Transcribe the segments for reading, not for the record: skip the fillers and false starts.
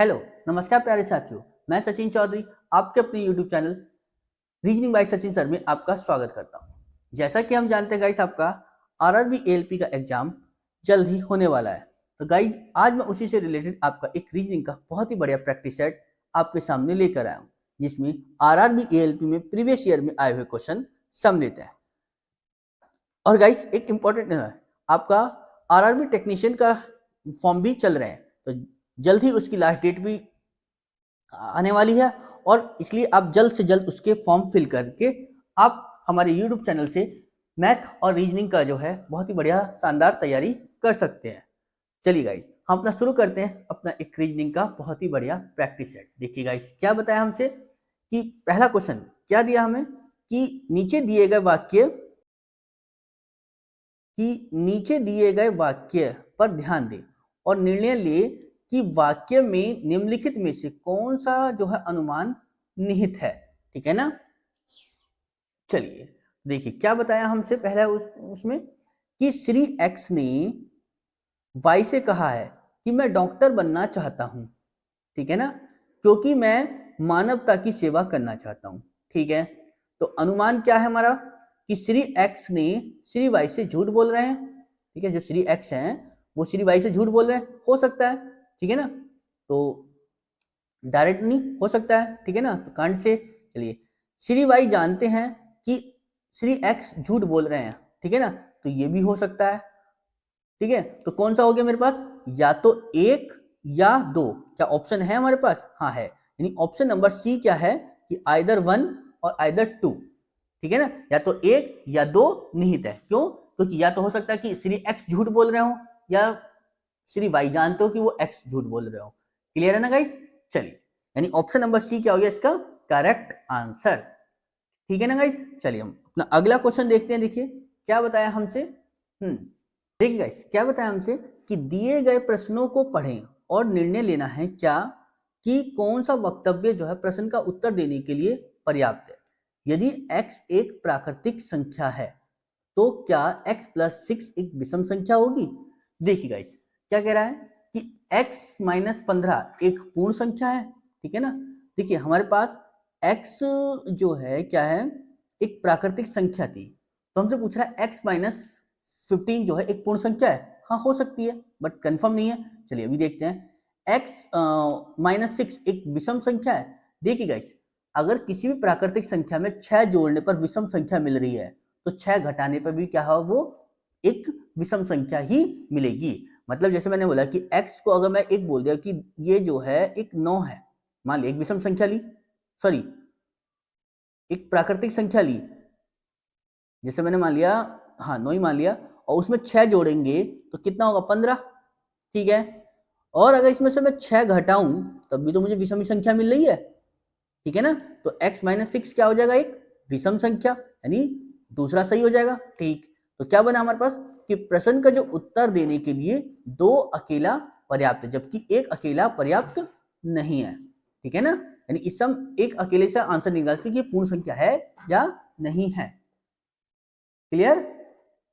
Hello, नमस्कार प्यारे साथियों। मैं सचिन चौधरी आपके अपने YouTube channel reasoning bye Sachin sir में आपका स्वागत करता हूं। जैसा कि हम जानते हैं गाइस, आपका आरआरबी एएलपी का एग्जाम जल्द ही होने वाला है। तो गाइस, आज मैं उसी से रिलेटेड आपका एक रीजनिंग का बहुत ही बढ़िया प्रैक्टिस सेट आपके सामने लेकर आया हूँ, जिसमें आरआरबी एएलपी में प्रीवियस ईयर में आए हुए क्वेश्चन सम्मिलित है। और गाइस, एक इंपॉर्टेंट है, आपका आरआरबी टेक्नीशियन का फॉर्म भी चल रहे हैं, तो जल्द ही उसकी लास्ट डेट भी आने वाली है, और इसलिए आप जल्द से जल्द उसके फॉर्म फिल करके आप हमारे यूट्यूब चैनल से मैथ और रीजनिंग का जो है बहुत ही बढ़िया शानदार तैयारी कर सकते हैं। चलिए गाइस, हम अपना शुरू करते हैं अपना एक रीजनिंग का बहुत ही बढ़िया प्रैक्टिस सेट। देखिए गाइस, क्या बताया हमसे कि पहला क्वेश्चन क्या दिया हमें कि नीचे दिए गए वाक्य पर ध्यान दें और निर्णय ले कि वाक्य में निम्नलिखित में से कौन सा जो है अनुमान निहित है। ठीक है ना। चलिए देखिए, क्या बताया हमसे पहला उसमें कि श्री एक्स ने वाई से कहा है कि मैं डॉक्टर बनना चाहता हूं। ठीक है ना, क्योंकि मैं मानवता की सेवा करना चाहता हूं। ठीक है, तो अनुमान क्या है हमारा कि श्री एक्स ने श्री वाई से झूठ बोल रहे हैं। ठीक है, जो श्री एक्स हैं वो श्री वाई से झूठ बोल रहे हैं, हो सकता है। ठीक है ना, तो डायरेक्ट नहीं हो सकता है। ठीक है ना, तो कांड से चलिए, श्री वाई जानते हैं कि श्री एक्स झूठ बोल रहे हैं। ठीक है ना, तो ये भी हो सकता है। ठीक है, तो कौन सा हो गया मेरे पास, या तो एक या दो। क्या ऑप्शन है हमारे पास? हाँ है, यानी ऑप्शन नंबर सी क्या है कि आइदर वन और आइदर टू। ठीक है ना, या तो एक या दो निहित है। क्यों? क्योंकि या तो हो सकता है कि श्री एक्स झूठ बोल रहे हो, या श्री वाई जानते हो कि वो एक्स झूठ बोल रहे हो। क्लियर है ना गाइस? चलिए, यानी ऑप्शन नंबर सी क्या हो गया इसका करेक्ट आंसर। ठीक है ना गाइस? चलिए हम अपना अगला क्वेश्चन देखते हैं। देखिए क्या बताया हमसे। देखिए गाइस, क्या बताया हमसे कि दिए गए प्रश्नों को पढ़ें और निर्णय लेना है क्या कि कौन सा वक्तव्य जो है प्रश्न का उत्तर देने के लिए पर्याप्त है। यदि x एक प्राकृतिक संख्या है तो क्या x प्लस 6 एक विषम संख्या होगी। देखिए गाइस, क्या कह रहा है कि x माइनस 15 एक पूर्ण संख्या है। ठीक है ना, देखिए हमारे पास x जो है क्या है, एक प्राकृतिक संख्या थी, तो हमसे पूछ रहा है x माइनस 15 जो है एक पूर्ण संख्या है। हाँ हो सकती है, बट कंफर्म नहीं है। चलिए अभी देखते हैं। x माइनस 6 एक विषम संख्या है। देखिए गाइस, अगर किसी भी प्राकृतिक संख्या में 6 जोड़ने पर विषम संख्या मिल रही है, तो 6 घटाने पर भी क्या है, वो एक विषम संख्या ही मिलेगी। मतलब जैसे मैंने बोला कि x को अगर मैं एक बोल दिया कि ये जो है एक 9 है, मान लिया एक विषम संख्या ली, सॉरी एक प्राकृतिक संख्या ली, जैसे मैंने मान लिया, हाँ 9 ही मान लिया, और उसमें 6 जोड़ेंगे तो कितना होगा 15। ठीक है, और अगर इसमें से मैं 6 घटाऊं तब भी तो मुझे विषम संख्या मिल रही है। ठीक है ना, तो x माइनस 6 क्या हो जाएगा, एक विषम संख्या, यानी दूसरा सही हो जाएगा। ठीक, तो क्या बना हमारे पास कि प्रश्न का जो उत्तर देने के लिए 2 अकेला पर्याप्त है, जबकि एक अकेला पर्याप्त नहीं है। ठीक है ना, यानी इस सम एक अकेले से आंसर निकालते कि पूर्ण संख्या है या नहीं है। क्लियर?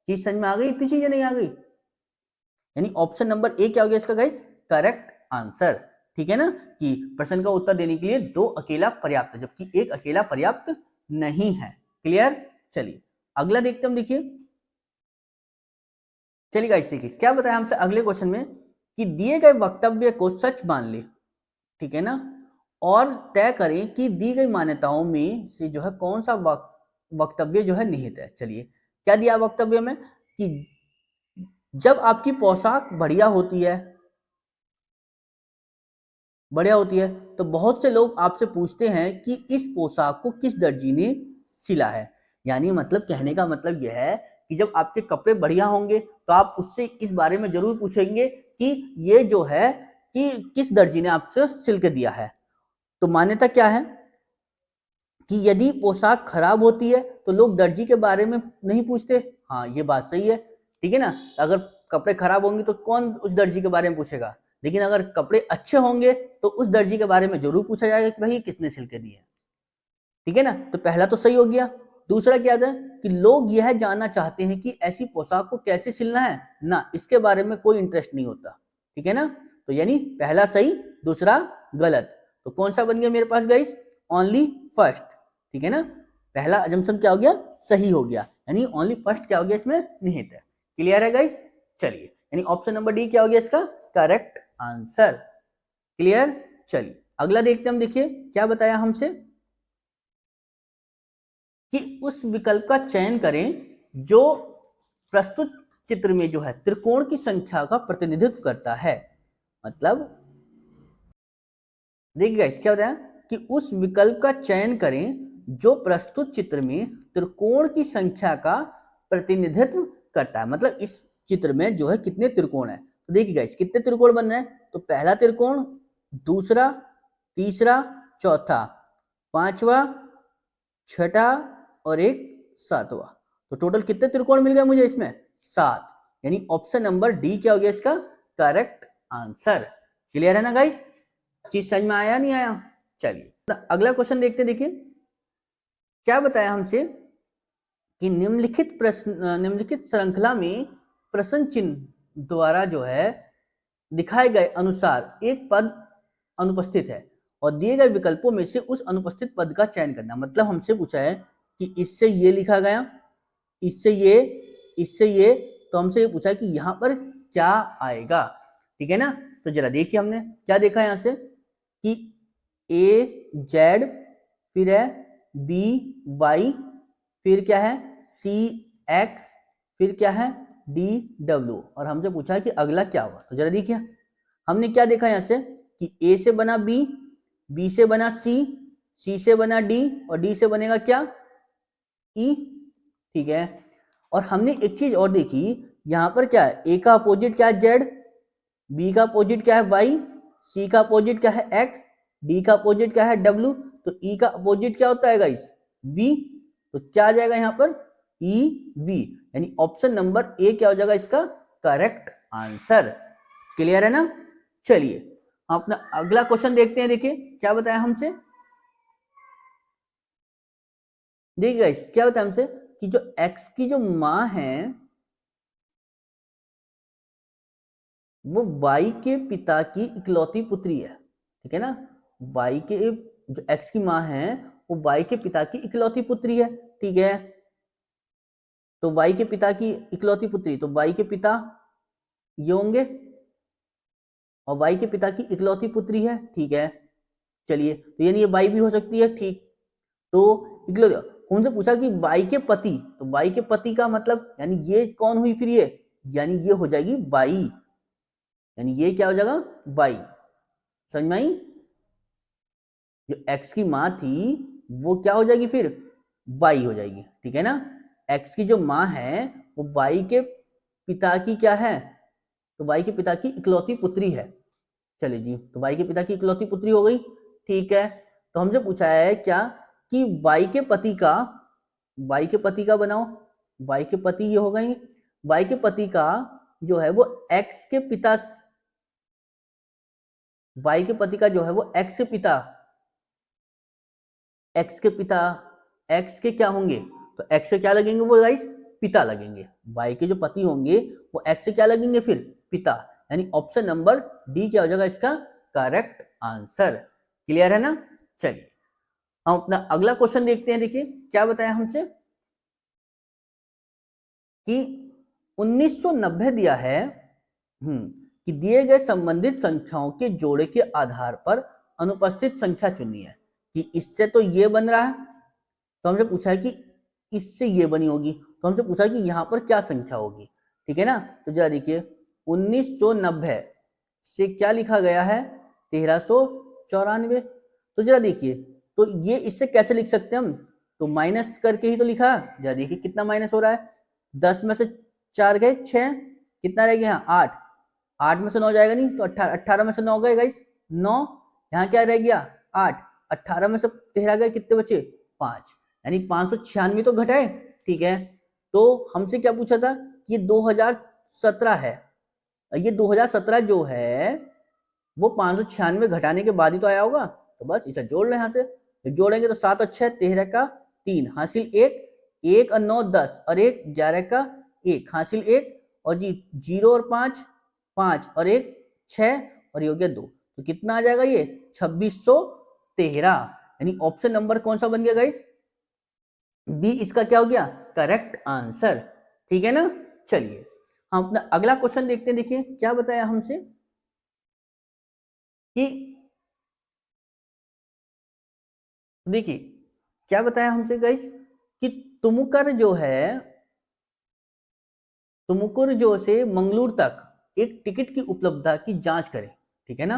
चीज समझ में आ गई? इतनी चीजें नहीं आ गई, यानी ऑप्शन नंबर ए क्या हो गया इसका गाइस करेक्ट आंसर। ठीक है ना, कि प्रश्न का उत्तर देने के लिए 2 अकेला पर्याप्त है, जबकि एक अकेला पर्याप्त नहीं है। क्लियर? चलिए अगला देखते हम। देखिए चलिए गाइस, देखिए क्या बताया हमसे अगले क्वेश्चन में कि दिए गए वक्तव्य को सच मान ले। ठीक है ना, और तय करें कि दी गई मान्यताओं में से जो है कौन सा वक्तव्य जो है निहित है। चलिए क्या दिया वक्तव्य में कि जब आपकी पोशाक बढ़िया होती है तो बहुत से लोग आपसे पूछते हैं कि इस पोशाक को किस दर्जी ने सिला है। यानी मतलब कहने का मतलब यह है कि जब आपके कपड़े बढ़िया होंगे तो आप उससे इस बारे में जरूर पूछेंगे कि ये जो है कि किस दर्जी ने आपसे सिल के दिया है। तो मान्यता क्या है कि यदि पोशाक खराब होती है तो लोग दर्जी के बारे में नहीं पूछते। हाँ ये बात सही है। ठीक है ना, अगर कपड़े खराब होंगे तो कौन उस दर्जी के बारे में पूछेगा, लेकिन अगर कपड़े अच्छे होंगे तो उस दर्जी के बारे में जरूर पूछा जाएगा कि भाई किसने सिल के दिए। ठीक है ना, तो पहला तो सही हो गया। दूसरा क्या था कि लोग यह जानना चाहते हैं कि ऐसी पोशाक को कैसे सिलना है ना, इसके बारे में कोई इंटरेस्ट नहीं होता। ठीक है ना, तो यानी पहला सही, दूसरा गलत। तो कौन सा बन गया मेरे पास गाइस, ओनली फर्स्ट, ठीक है ना, पहला अजम्पशन क्या हो गया, सही हो गया, यानी ओनली फर्स्ट क्या हो गया इसमें, निहित है। क्लियर है गाइस, चलिए यानी ऑप्शन नंबर डी क्या हो गया इसका करेक्ट आंसर। क्लियर, चलिए अगला देखते हैं हम, देखिए क्या बताया हमसे कि उस विकल्प का चयन करें जो प्रस्तुत चित्र में जो है त्रिकोण की संख्या का प्रतिनिधित्व करता है। मतलब देखिएगा इस क्या बताया कि उस विकल्प का चयन करें जो प्रस्तुत चित्र में त्रिकोण की संख्या का प्रतिनिधित्व करता है। मतलब इस चित्र में जो है कितने त्रिकोण है, तो देखिएगा इस कितने त्रिकोण बन रहे हैं, तो पहला त्रिकोण, दूसरा, तीसरा, चौथा, पांचवा, छठा और एक सातवां, तो टोटल कितने त्रिकोण मिल गए मुझे इसमें, 7, यानी ऑप्शन नंबर डी क्या हो गया इसका करेक्ट आंसर। क्लियर है ना गाइस, चीज समझ में आया नहीं आया। चलिए अगला क्वेश्चन देखते, देखिए क्या बताया हमसे कि निम्नलिखित श्रृंखला में प्रश्न चिन्ह द्वारा जो है दिखाए गए अनुसार एक पद अनुपस्थित है और दिए गए विकल्पों में से उस अनुपस्थित पद का चयन करना। मतलब हमसे पूछा है कि इससे ये लिखा गया, इससे ये, इससे ये, तो हमसे ये पूछा है कि यहाँ पर क्या आएगा, ठीक है ना। तो जरा देखिए हमने क्या देखा यहां से कि ए जेड, फिर है बी वाई, फिर क्या है सी एक्स, फिर क्या है डी डब्ल्यू, और हमसे पूछा है कि अगला क्या होगा। तो जरा देखिए हमने क्या देखा यहां से कि ए से बना बी, बी से बना सी, सी से बना डी और डी से बनेगा क्या ई, ठीक है। और हमने एक चीज और देखी, यहां पर क्या है, ए का अपोजिट क्या है जेड, बी का अपोजिट क्या है वाई, सी का अपोजिट क्या है एक्स, डी का अपोजिट क्या है डब्ल्यू, तो ई का अपोजिट क्या होता है गाइस वी, तो क्या आ जाएगा यहां पर ई वी, यानी ऑप्शन नंबर ए क्या हो जाएगा इसका करेक्ट आंसर। क्लियर है ना, चलिए हम अपना अगला क्वेश्चन देखते हैं, देखिए क्या बताया हमसे, देखिए गाइस क्या बताया हमसे कि जो एक्स की जो मां है वो वाई के पिता की इकलौती पुत्री है, ठीक है ना, वाई के जो एक्स की मां है वो वाई के पिता की इकलौती पुत्री है, ठीक है। तो वाई के पिता की इकलौती पुत्री, तो वाई के पिता ये होंगे और वाई के पिता की इकलौती पुत्री है, ठीक है। चलिए तो यानी ये वाई भी हो सकती है, ठीक। तो इकलौती उनसे पूछा कि वाई के पति, तो वाई के पति का मतलब यानी ये कौन हुई फिर ये, यानी ये हो जाएगी वाई, यानी ये क्या हो जाएगा वाई, समझ में आई। जो एक्स की मां थी वो क्या हो जाएगी फिर वाई हो जाएगी, ठीक है ना। एक्स की जो मां है वो वाई के पिता की क्या है, तो वाई के पिता की इकलौती पुत्री है। चलिए जी, तो वाई के पिता की इकलौती पुत्री हो गई, ठीक है। तो हमसे पूछा है क्या कि वाई के पति का, वाई के पति का बनाओ, वाई के पति ये हो गई, वाई के पति का जो है वो एक्स के पिता, वाई के पति का जो है वो एक्स के पिता, एक्स के पिता, एक्स के क्या होंगे, तो एक्स से क्या लगेंगे वो गाइस पिता लगेंगे, वाई के जो पति होंगे वो एक्स से क्या लगेंगे फिर पिता, यानी ऑप्शन नंबर डी क्या हो जाएगा इसका करेक्ट आंसर। क्लियर है ना, चलिए हम अपना अगला क्वेश्चन देखते हैं, देखिए क्या बताया हमसे कि 1990 दिया है कि दिए गए संबंधित संख्याओं के जोड़े के आधार पर अनुपस्थित संख्या चुननी है, कि इससे तो ये बन रहा है, तो हमसे पूछा है कि इससे ये बनी होगी, तो हमसे पूछा है कि यहाँ पर क्या संख्या होगी, ठीक है ना। तो जरा देखिए 1990 से क्या लिखा गया है 1394, तो जरा देखिए तो ये इससे कैसे लिख सकते हैं हम, तो माइनस करके ही तो लिखा है। जरा देखिए कितना माइनस हो रहा है, 10 में से 4 गए 6, कितना रह गया 8, 8 में से 9 जाएगा नहीं, तो 18, 18 में से 9 गए गाइस 9, यहाँ क्या रह गया 8, 18 में से 13 गए कितने बचे 5, यानी 596 तो घटाए, ठीक है। तो हमसे क्या पूछा था कि ये 2017 है, ये 2017 जो है वो 596 घटाने के बाद ही तो आया होगा, तो बस इसे जोड़ लें यहाँ से, तो जोड़ेंगे तो 7 और 6 13 का 3 हासिल 1, 1 और 9 10 और 1 11 का 1 हासिल 1, और जी 0 और 5 5 और 1 6 और ये हो गया 2, तो कितना आ जाएगा ये 2613, यानी ऑप्शन नंबर कौन सा बन गया गाइस, बी इसका क्या हो गया करेक्ट आंसर। ठीक है ना। चलिए हम अपना अगला क्वेश्चन देखते हैं। देखिए क्या बताया हमसे कि, देखिए क्या बताया हमसे गाइस कि तुमुकर जो है, तुमकुर जो से मंगलूर तक एक टिकट की उपलब्धता की जांच करें। ठीक है ना,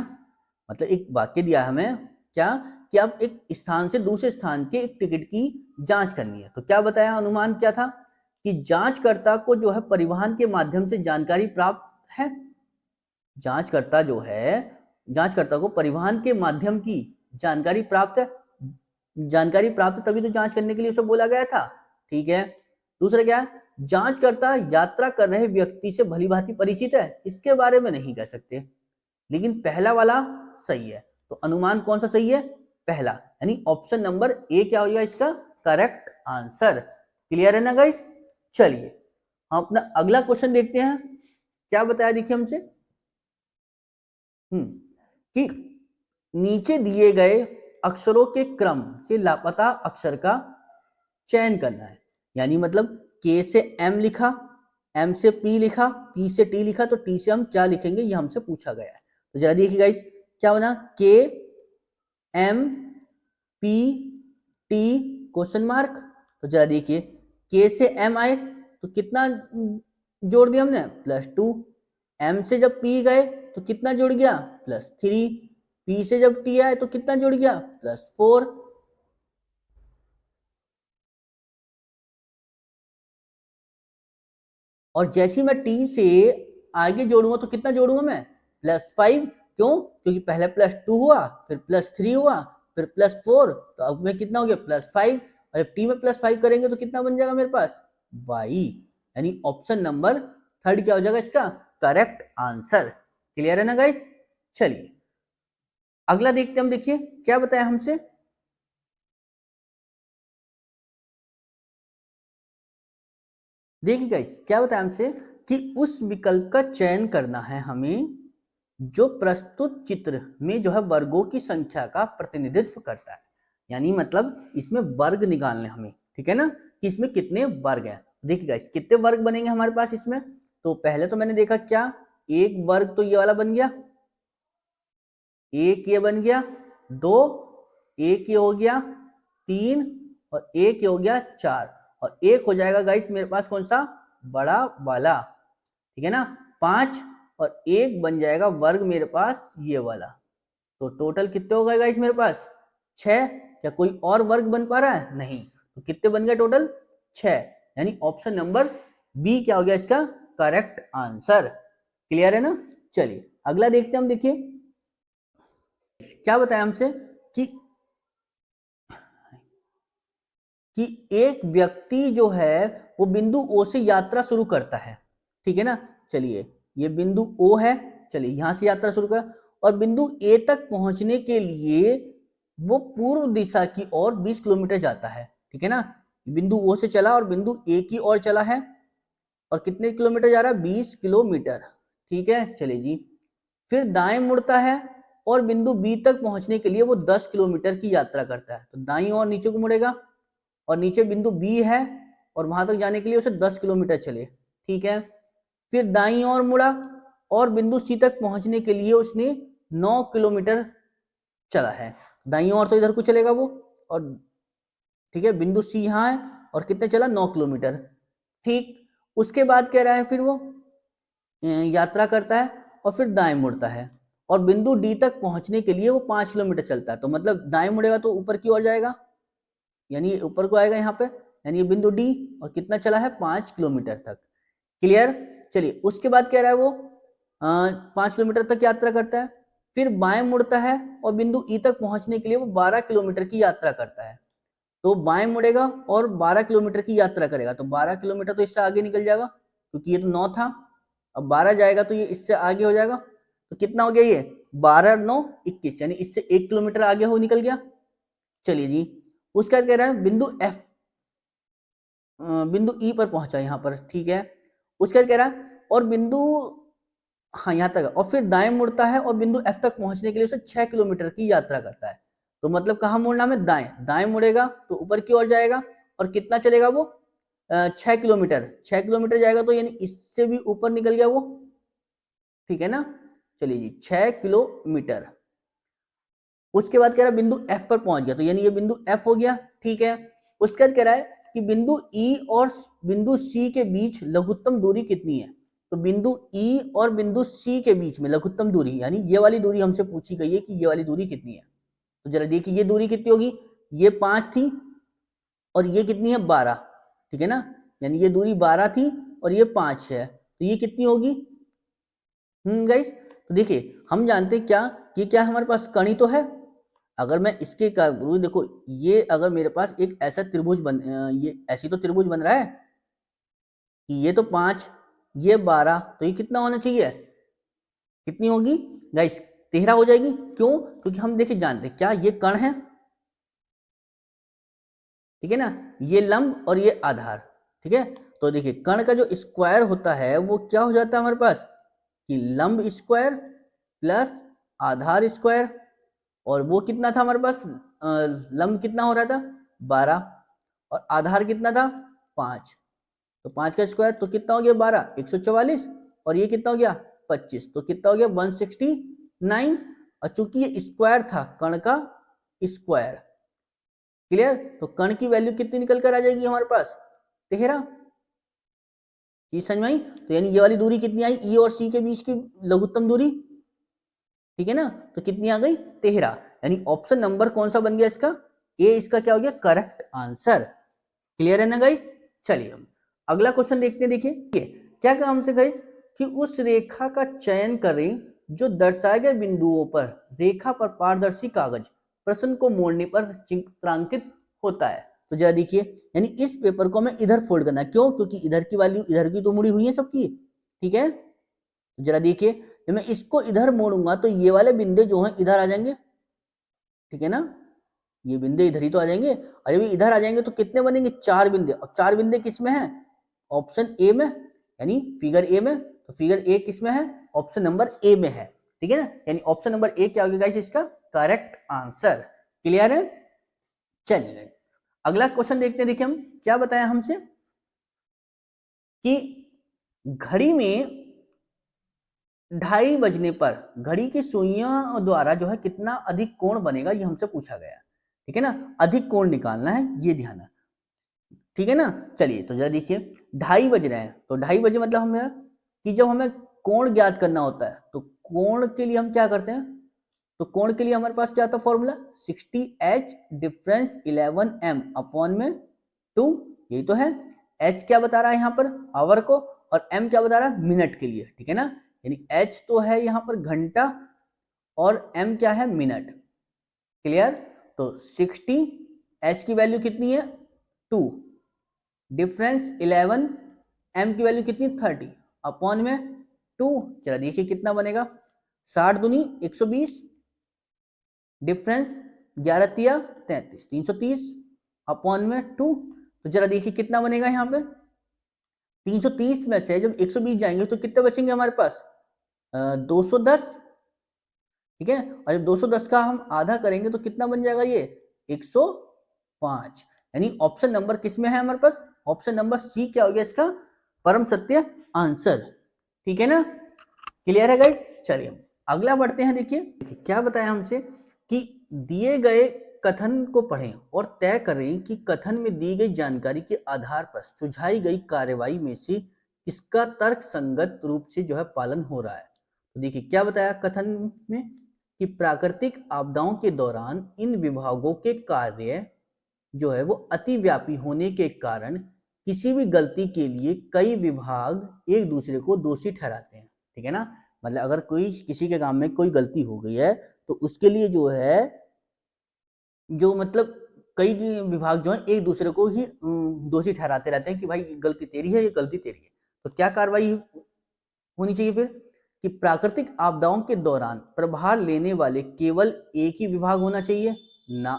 मतलब एक वाक्य दिया हमें क्या कि आप एक स्थान से दूसरे स्थान के एक टिकट की जांच करनी है। तो क्या बताया, अनुमान क्या था कि जांचकर्ता को जो है परिवहन के माध्यम से जानकारी प्राप्त है। जांचकर्ता जो है, जांचकर्ता को परिवहन के माध्यम की जानकारी प्राप्त है, जानकारी प्राप्त तभी तो जांच करने के लिए उसे बोला गया था। ठीक है। दूसरा क्या है, जांचकर्ता यात्रा कर रहे व्यक्ति से भलीभांति परिचित है, इसके बारे में नहीं कह सकते, लेकिन पहला वाला सही है। तो अनुमान कौन सा सही है, पहला, यानी ऑप्शन नंबर ए क्या होगा इसका करेक्ट आंसर। क्लियर है ना गाइस। चलिए हम अपना अगला क्वेश्चन देखते हैं। क्या बताया देखिए हमसे कि नीचे दिए गए अक्षरों के क्रम से लापता अक्षर का चयन करना है। यानी मतलब के से एम लिखा, एम से पी लिखा, पी से टी लिखा, तो टी से हम क्या लिखेंगे ये हमसे पूछा गया है। तो जरा देखिए गाइस क्या बना, K M P T question mark. तो जरा देखिए के से एम आए तो कितना जोड़ दिया हमने +2, एम से जब पी गए तो कितना जुड़ गया +3, पी से जब टी आए तो कितना जुड़ गया +4। और जैसी मैं टी से आगे जोड़ूंगा तो कितना जोड़ूंगा मैं +5, क्यों, क्योंकि पहले +2 हुआ, फिर +3 हुआ, फिर +4, तो अब में कितना हो गया +5, और जब टी में +5 करेंगे तो कितना बन जाएगा मेरे पास y, यानी ऑप्शन नंबर थर्ड क्या हो जाएगा इसका करेक्ट आंसर। क्लियर है ना गाइस। चलिए अगला देखते हैं हम। देखिए क्या बताया हमसे, देखिए गाइस क्या बताया हमसे कि उस विकल्प का चयन करना है हमें जो प्रस्तुत चित्र में जो है वर्गों की संख्या का प्रतिनिधित्व करता है। यानी मतलब इसमें वर्ग निकालने हमें, ठीक है ना, कि इसमें कितने वर्ग हैं। देखिए गाइस कितने वर्ग बनेंगे हमारे पास इसमें, तो पहले तो मैंने देखा क्या, एक वर्ग तो ये वाला बन गया, एक ये बन गया, दो, एक ये हो गया, तीन, और एक ये हो गया, चार, और एक हो जाएगा गाइस मेरे पास कौन सा बड़ा वाला, ठीक है ना, पांच, और एक बन जाएगा वर्ग मेरे पास ये वाला। तो टोटल कितने हो गए गाइस मेरे पास छह। क्या कोई और वर्ग बन पा रहा है, नहीं, तो कितने बन गए टोटल छह, यानी ऑप्शन नंबर बी क्या हो गया इसका करेक्ट आंसर। क्लियर है ना। चलिए अगला देखते हैं हम। देखिए क्या बताया हमसे कि कि एक व्यक्ति जो है वो बिंदु ओ से यात्रा शुरू करता है। ठीक है ना, चलिए ये बिंदु ओ है, चलिए यहां से यात्रा शुरू कर, और बिंदु ए तक पहुंचने के लिए वो पूर्व दिशा की ओर 20 किलोमीटर जाता है। ठीक है ना, बिंदु ओ से चला और बिंदु ए की ओर चला है, और कितने किलोमीटर जा रहा है 20 किलोमीटर। ठीक है, चलिए जी, फिर दाएं मुड़ता है और बिंदु बी तक पहुंचने के लिए वो 10 किलोमीटर की यात्रा करता है। तो दाईं ओर नीचे को मुड़ेगा, और नीचे बिंदु बी है, और वहां तक जाने के लिए उसे 10 किलोमीटर चले। ठीक है, फिर दाईं ओर मुड़ा और बिंदु सी तक पहुंचने के लिए उसने 9 किलोमीटर चला है। दाईं ओर तो इधर को चलेगा वो, और ठीक है बिंदु सी यहाँ है, और कितने चला 9 किलोमीटर। ठीक, उसके बाद कह रहा है फिर वो यात्रा करता है और फिर दाएं मुड़ता है, और बिंदु डी तक पहुंचने के लिए वो 5 किलोमीटर चलता है। तो मतलब दाएं मुड़ेगा तो ऊपर की ओर जाएगा, यानी ऊपर को आएगा यहाँ पे, यानी ये बिंदु डी, और कितना चला है 5 किलोमीटर तक। क्लियर। चलिए उसके बाद कह रहा है वो 5 किलोमीटर तक यात्रा करता है, फिर बाएं मुड़ता है और बिंदु ई तक पहुंचने के लिए वो 12 किलोमीटर की यात्रा करता है। तो बाएं मुड़ेगा और 12 किलोमीटर की यात्रा करेगा, तो 12 किलोमीटर तो इससे आगे निकल जाएगा, क्योंकि ये तो 9 था, अब 12 जाएगा तो ये इससे आगे हो जाएगा। तो कितना हो गया ये 12 9 21, यानी इससे 1 किलोमीटर आगे हो निकल गया। चलिए जी, उसका कह रहा है बिंदु एफ, बिंदु ई पर पहुंचा यहाँ पर। ठीक है, उसका कह रहा है और बिंदु हाँ यहाँ तक, और फिर दाएं मुड़ता है और बिंदु एफ तक पहुंचने के लिए उसे 6 किलोमीटर की यात्रा करता है। तो मतलब कहाँ मुड़ना है, दाएं, दाएं मुड़ेगा तो ऊपर की ओर जाएगा, और कितना चलेगा वो 6 किलोमीटर, 6 किलोमीटर जाएगा, तो यानी इससे भी ऊपर निकल गया वो, ठीक है ना। चलिए जी 6 किलोमीटर। उसके बाद कह रहा है बिंदु एफ पर पहुंच गया, तो यानी ये बिंदु एफ हो गया, ठीक है। उसके बाद कह रहा है कि बिंदु ई और बिंदु सी के बीच लघुत्तम दूरी कितनी है। तो बिंदु ई और बिंदु सी के बीच में लघुत्तम दूरी, यानी ये वाली दूरी हमसे पूछी गई है कि ये वाली दूरी कितनी है। तो जरा देखिए ये दूरी कितनी होगी, ये 5 थी और ये कितनी है 12, ठीक है ना। यानी ये दूरी 12 थी और ये 5 है, तो ये कितनी होगी गाइस। तो देखिए हम जानते हैं क्या, ये क्या हमारे पास कणी तो है। अगर मैं इसके करूँ, देखो ये अगर मेरे पास एक ऐसा त्रिभुज बन, ये ऐसी तो त्रिभुज बन रहा है कि ये तो 5, ये 12, तो ये कितना होना चाहिए, कितनी होगी गाइस, 13 हो जाएगी। क्यों, क्योंकि हम देखिए जानते हैं क्या, ये कण है, ठीक है ना, ये लंब और ये आधार, ठीक है। तो देखिए कण का जो स्क्वायर होता है वो क्या हो जाता है हमारे पास, कि लंब स्क्वायर प्लस आधार स्क्वायर, और वो कितना था हमारे पास, लंब कितना हो रहा था 12 और आधार कितना था 5, तो 5 का स्क्वायर तो कितना हो गया 12, 144, और ये कितना हो गया 25, तो कितना हो गया 169। और चूंकि ये स्क्वायर था, कण का स्क्वायर, क्लियर, तो कण की वैल्यू कितनी निकल कर आ जाएगी हमारे पास 13। ये समझ में आई। तो यानी ये वाली दूरी कितनी आई, ई और सी के बीच की लघुत्तम दूरी, ठीक है ना, तो कितनी आ गई 13। यानी ऑप्शन नंबर कौन सा बन गया इसका, ए इसका क्या हो गया करेक्ट आंसर। क्लियर है ना गाइस। चलिए हम अगला क्वेश्चन देखते हैं। देखिए क्या कहा हमसे गाइस, कि उस रेखा का चयन करें जो दर्शाए गए बिंदुओं पर रेखा पर पारदर्शी कागज प्रश्न को मोड़ने पर चित्रांकित होता है। तो जरा देखिए, यानी इस पेपर को हमें इधर फोल्ड करना है, क्यों, क्योंकि इधर की वैल्यू इधर की तो मुड़ी हुई है सबकी, ठीक है। जरा देखिए जब मैं इसको इधर मोड़ूंगा तो ये वाले बिंदु जो हैं इधर आ जाएंगे, ठीक है ना, ये बिंदु इधर ही तो आ जाएंगे, और जब इधर आ जाएंगे तो कितने बनेंगे 4 बिंदु, और 4 बिंदु किस में है, ऑप्शन ए में, यानी फिगर ए में। तो फिगर ए किस में है, ऑप्शन नंबर ए में है, ठीक है ना। यानी ऑप्शन नंबर ए क्या होगा गाइस इसका करेक्ट आंसर। क्लियर है। चलिए अगला क्वेश्चन देखते हैं। देखिए हम क्या बताया हमसे, कि घड़ी में 2:30 बजने पर घड़ी की सुइयों द्वारा जो है कितना अधिक कोण बनेगा, ये हमसे पूछा गया, ठीक है ना। अधिक कोण निकालना है, ये ध्यान है, ठीक है ना। चलिए तो जरा देखिए 2:30 बज रहे हैं, तो 2:30 बजे मतलब हमें, कि जब हमें कोण ज्ञात करना होता है तो कोण के लिए हम क्या करते हैं, तो कोण के लिए हमारे पास क्या था formula, 60h difference 11m upon में 2, यही तो है। h क्या बता रहा है यहाँ पर आवर को, और m क्या बता रहा है मिनट के लिए, ठीक है ना। यानी h तो है यहाँ पर घंटा और m क्या है मिनट। क्लियर। तो 60, h की वैल्यू कितनी है 2, डिफरेंस 11, m की वैल्यू कितनी 30 अपॉन में 2। चला देखिए कितना बनेगा, 60 दूनी 120, डिफरेंस 11 तिया 33, 330 अपॉन में 2। तो जरा देखिए कितना बनेगा यहाँ पर, 330 में से जब 120 जाएंगे तो कितने बचेंगे हमारे पास 210, ठीक है। और जब 210 का हम आधा करेंगे तो कितना बन जाएगा ये 105। यानी ऑप्शन नंबर किस में है हमारे पास, ऑप्शन नंबर सी क्या हो गया इसका परम सत्य आंसर, ठीक है ना। क्लियर है गाइस। चलिए हम अगला बढ़ते हैं। देखिए क्या बताया हमसे, कि दिए गए कथन को पढ़ें और तय करें कि कथन में दी गई जानकारी के आधार पर सुझाई गई कार्यवाही में से किसका तर्क संगत रूप से जो है पालन हो रहा है। तो देखिए क्या बताया कथन में, कि प्राकृतिक आपदाओं के दौरान इन विभागों के कार्य जो है वो अतिव्यापी होने के कारण किसी भी गलती के लिए कई विभाग एक दूसरे को दोषी ठहराते हैं, ठीक है ना। मतलब अगर कोई किसी के काम में कोई गलती हो गई है तो उसके लिए जो है, जो मतलब कई विभाग जो है एक दूसरे को ही दोषी ठहराते रहते हैं कि भाई गलती तेरी है, ये गलती तेरी है। तो क्या कार्रवाई होनी चाहिए फिर, कि प्राकृतिक आपदाओं के दौरान प्रभार लेने वाले केवल एक ही विभाग होना चाहिए ना,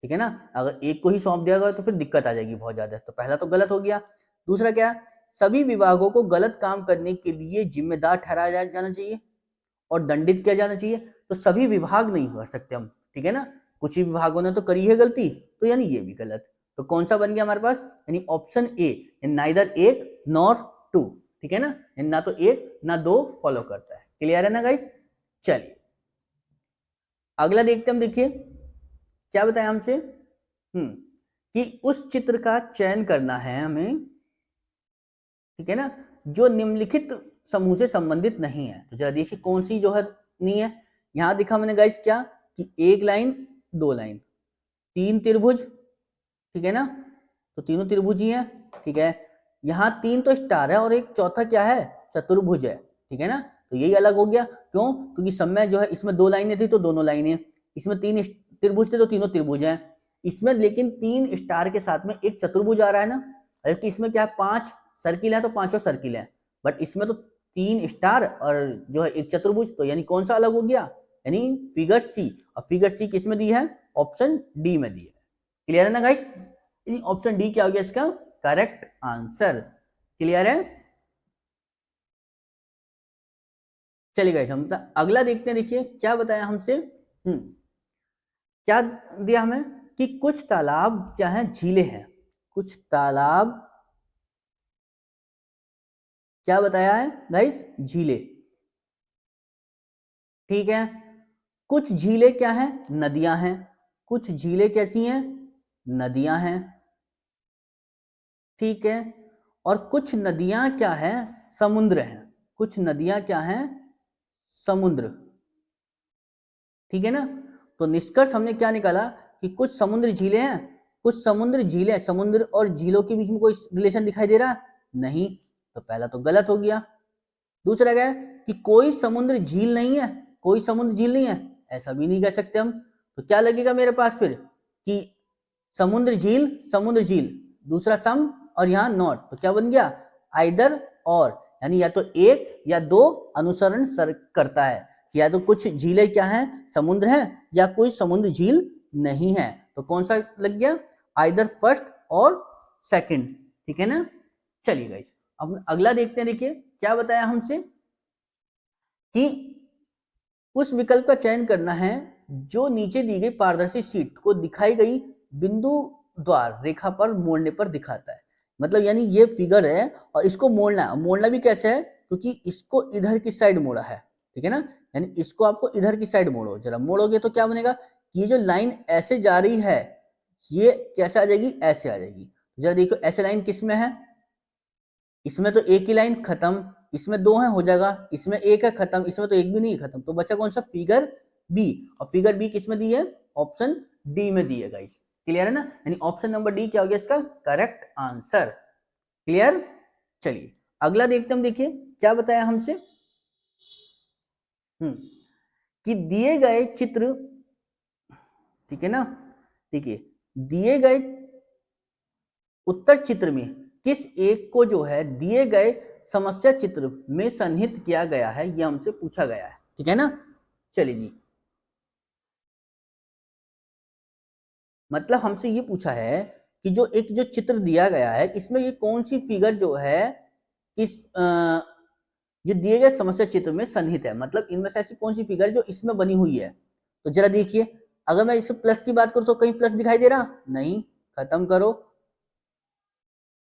ठीक है ना। अगर एक को ही सौंप दिया गया तो फिर दिक्कत आ जाएगी बहुत ज्यादा। तो पहला तो गलत हो गया। दूसरा क्या, सभी विभागों को गलत काम करने के लिए जिम्मेदार ठहराया जाना चाहिए और दंडित किया जाना चाहिए। तो सभी विभाग नहीं कर सकते हम, ठीक है ना, कुछ ही विभागों ने तो करी है गलती, तो यानी ये भी गलत। तो कौन सा बन गया हमारे पास, यानी ऑप्शन ए, नाइदर एक नॉर टू, ठीक है ना, ना तो एक ना दो फॉलो करता है। क्लियर है ना गाइस। चलिए अगला देखते हम, देखिए क्या बताया हमसे, कि उस चित्र का चयन करना है हमें, ठीक है ना, जो निम्नलिखित समूह से संबंधित नहीं है। तो जरा देखिए कौन सी जो है नहीं है। यहां दिखा मैंने गाइस क्या, कि एक लाइन, दो लाइन, तीन त्रिभुज, ठीक है ना, तो तीनों त्रिभुज ही हैं, ठीक है। यहाँ तीन तो स्टार है और एक चौथा क्या है, चतुर्भुज है, ठीक है ना, तो यही अलग हो गया। क्यों, क्योंकि सब में जो है, इसमें दो लाइनें थी तो दोनों लाइनें, इसमें तीन त्रिभुज थे तो तीनों त्रिभुज हैं, इसमें लेकिन तीन स्टार के साथ में एक चतुर्भुज आ रहा है ना, जबकि इसमें क्या है, पांच सर्किल है तो पांचों सर्किल है, बट इसमें तो तीन स्टार और जो है एक चतुर्भुज, तो यानी कौन सा अलग हो गया, यानी फिगर सी। और फिगर सी किस में दी है, ऑप्शन डी में दी है। क्लियर है ना गाइस, ऑप्शन डी क्या हो गया इसका करेक्ट आंसर। क्लियर है। चलिए गाइस हम अगला देखते हैं, देखिए क्या बताया हमसे, क्या दिया हमें, कि कुछ तालाब क्या है, झीलें हैं, कुछ तालाब क्या बताया है गाइस, झीलें, ठीक है। कुछ झीलें क्या है, नदियां हैं, कुछ झीलें कैसी हैं, नदियां हैं, ठीक है। और कुछ नदियां क्या है, समुद्र हैं, कुछ नदियां क्या हैं, समुद्र, ठीक है ना। तो निष्कर्ष हमने क्या निकाला, कि कुछ समुद्र झीलें हैं, कुछ समुद्र झीलें, समुद्र और झीलों के बीच में कोई रिलेशन दिखाई दे रहा है नहीं, तो पहला तो गलत हो गया। दूसरा क्या है, कि कोई समुद्र झील नहीं है, कोई समुद्र झील नहीं है, ऐसा भी नहीं कह सकते हम। तो क्या लगेगा मेरे पास फिर, कि समुद्र झील, समुद्र झील, दूसरा सम और यहाँ नॉट, तो क्या बन गया, आइदर और, यानी या तो एक या दो अनुसरण करता है, या तो कुछ झीलें क्या हैं, समुद्र हैं, या कोई समुद्र झील नहीं है। तो कौन सा लग गया, आइदर फर्स्ट और सेकंड, ठीक है ना। चलिए गाइस अब अगला देखते हैं, देखिए क्या बताया हमसे, कि उस विकल्प का चयन करना है जो नीचे दी गई पारदर्शी शीट को दिखाई गई बिंदु द्वार रेखा पर मोड़ने पर दिखाता है। मतलब यानी ये फिगर है और इसको मोड़ना है, मोड़ना भी कैसे है, क्योंकि इसको इधर की साइड मोड़ा है, ठीक है ना, यानी इसको आपको इधर की साइड मोड़ो, जरा मोड़ोगे तो क्या बनेगा, ये जो लाइन ऐसे जा रही है ये कैसे आ जाएगी, ऐसे आ जाएगी। जरा देखो ऐसे लाइन किस में है, इसमें तो एक ही लाइन खत्म, इसमें दो है हो जाएगा, इसमें एक है खत्म, इसमें तो एक भी नहीं खत्म, तो बचा कौन सा, फिगर बी। और फिगर बी किसमें दी है, ऑप्शन डी में दी है गाइस। क्लियर है ना, यानी ऑप्शन नंबर डी क्या हो गया इसका करेक्ट आंसर। क्लियर। चलिए अगला देखते हम, देखिए क्या बताया हमसे, कि दिए गए चित्र, ठीक है ना, देखिए दिए गए उत्तर चित्र में किस एक को जो है दिए गए समस्या चित्र में सन्निहित किया गया है, यह हमसे पूछा गया है, ठीक है ना। चलिए जी, मतलब हमसे ये पूछा है कि जो एक जो चित्र दिया गया है इसमें ये कौन सी फिगर जो है इस जो दिए गए समस्या चित्र में सन्निहित है, मतलब इनमें से ऐसी कौन सी फिगर जो इसमें बनी हुई है। तो जरा देखिए, अगर मैं इस प्लस की बात करूं तो कहीं प्लस दिखाई दे रहा नहीं, खत्म करो।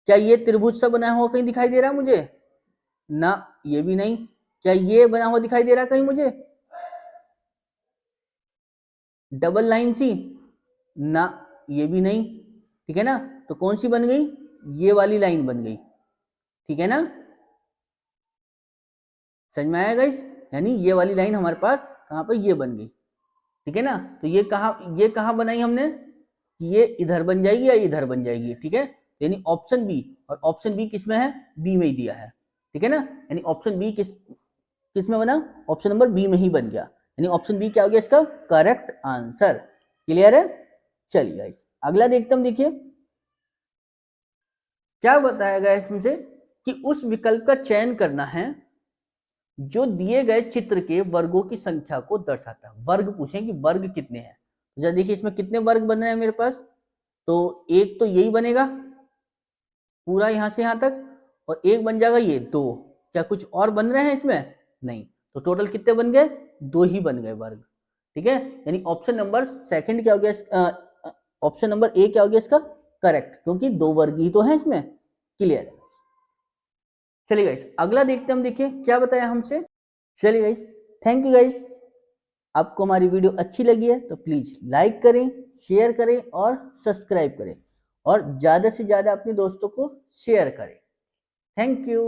क्या ये त्रिभुज सा बना हुआ कहीं दिखाई दे रहा है मुझे ना, ये भी नहीं। क्या ये बना हुआ दिखाई दे रहा है कहीं मुझे, डबल लाइन सी ना, ये भी नहीं, ठीक है ना। तो कौन सी बन गई, ये वाली लाइन बन गई, ठीक है ना, समझ में आया गाइस, यानी ये वाली लाइन हमारे पास कहां पर ये बन गई, ठीक है ना। तो ये कहां बनाई हमने, ये इधर बन जाएगी या इधर बन जाएगी, ठीक है, यानी ऑप्शन बी, और ऑप्शन बी किसमें है, बी में ही दिया है, ठीक है ना, यानी ऑप्शन बी किस में बना, ऑप्शन नंबर बी में ही बन गया, यानी ऑप्शन बी क्या हो गया इसका करेक्ट आंसर। क्लियर है। चलिए गाइस अगला देखते हम, देखिए क्या बताया गया इसमें, कि उस विकल्प का चयन करना है जो दिए गए चित्र के वर्गों की संख्या को दर्शाता है। वर्ग पूछें कि वर्ग कितने हैं, जरा देखिए इसमें कितने वर्ग बन रहे हैं मेरे पास, तो एक तो यही बनेगा पूरा यहां से यहां तक, और एक बन जाएगा ये 2। क्या कुछ और बन रहे हैं इसमें? नहीं। तो टोटल कितने बन गए? 2 ही बन गए वर्ग। ठीक है, यानी ऑप्शन नंबर सेकंड क्या हो गया, ऑप्शन नंबर ए क्या हो गया इसका करेक्ट, क्योंकि 2 वर्ग ही तो है इसमें। क्लियर है। चलिए गाइस अगला देखते हैं हम, देखिए क्या बताया हमसे। चलिए गाइस, थैंक यू गाइस। आपको हमारी वीडियो अच्छी लगी है तो प्लीज लाइक करें, शेयर करें और सब्सक्राइब करें, और ज्यादा से ज्यादा अपने दोस्तों को शेयर करें। Thank you.